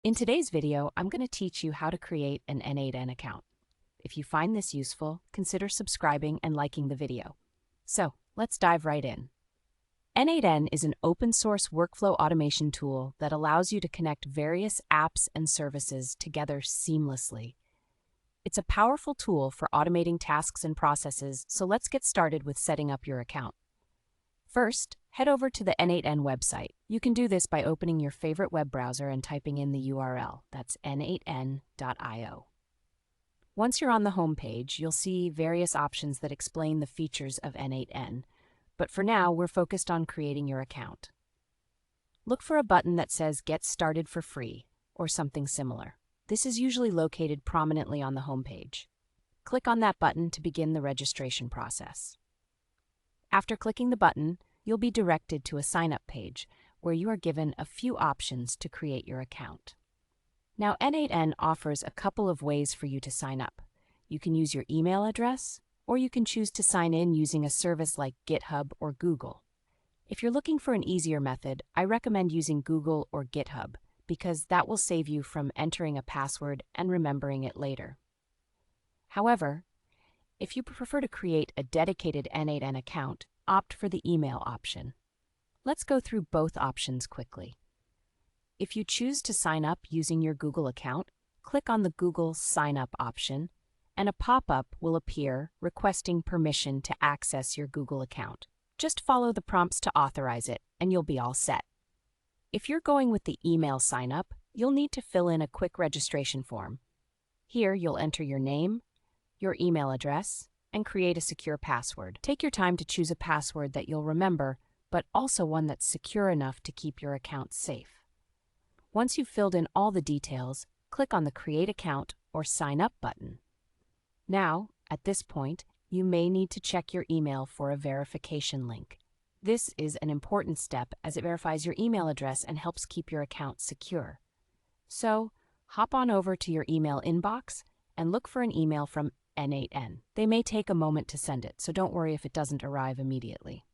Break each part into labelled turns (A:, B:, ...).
A: In today's video, I'm going to teach you how to create an n8n account. If you find this useful, consider subscribing and liking the video. So, let's dive right in. n8n is an open-source workflow automation tool that allows you to connect various apps and services together seamlessly. It's a powerful tool for automating tasks and processes, so let's get started with setting up your account. First, head over to the n8n website. You can do this by opening your favorite web browser and typing in the URL. That's n8n.io. Once you're on the home page, you'll see various options that explain the features of n8n, but for now, we're focused on creating your account. Look for a button that says Get Started for Free, or something similar. This is usually located prominently on the home page. Click on that button to begin the registration process. After clicking the button, you'll be directed to a sign-up page where you are given a few options to create your account. Now, n8n offers a couple of ways for you to sign up. You can use your email address, or you can choose to sign in using a service like GitHub or Google. If you're looking for an easier method, I recommend using Google or GitHub because that will save you from entering a password and remembering it later. However, if you prefer to create a dedicated n8n account, opt for the email option. Let's go through both options quickly. If you choose to sign up using your Google account, click on the Google Sign Up option, and a pop-up will appear requesting permission to access your Google account. Just follow the prompts to authorize it, and you'll be all set. If you're going with the email sign-up, you'll need to fill in a quick registration form. Here, you'll enter your name, your email address, and create a secure password. Take your time to choose a password that you'll remember, but also one that's secure enough to keep your account safe. Once you've filled in all the details, click on the Create Account or Sign Up button. Now, at this point, you may need to check your email for a verification link. This is an important step as it verifies your email address and helps keep your account secure. So, hop on over to your email inbox and look for an email from n8n. They may take a moment to send it, so don't worry if it doesn't arrive immediately.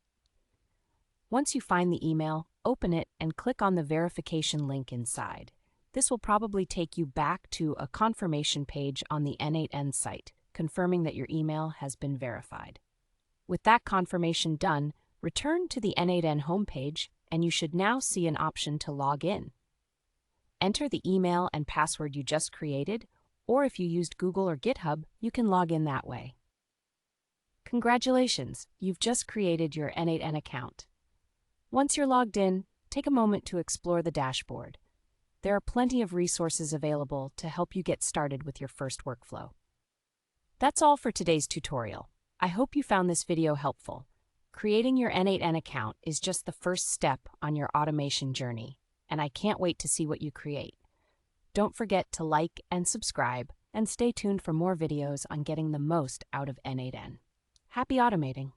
A: Once you find the email, open it and click on the verification link inside. This will probably take you back to a confirmation page on the n8n site, confirming that your email has been verified. With that confirmation done, return to the n8n homepage and you should now see an option to log in. Enter the email and password you just created, or if you used Google or GitHub, you can log in that way. Congratulations, you've just created your n8n account. Once you're logged in, take a moment to explore the dashboard. There are plenty of resources available to help you get started with your first workflow. That's all for today's tutorial. I hope you found this video helpful. Creating your n8n account is just the first step on your automation journey, and I can't wait to see what you create. Don't forget to like and subscribe, and stay tuned for more videos on getting the most out of n8n. Happy automating!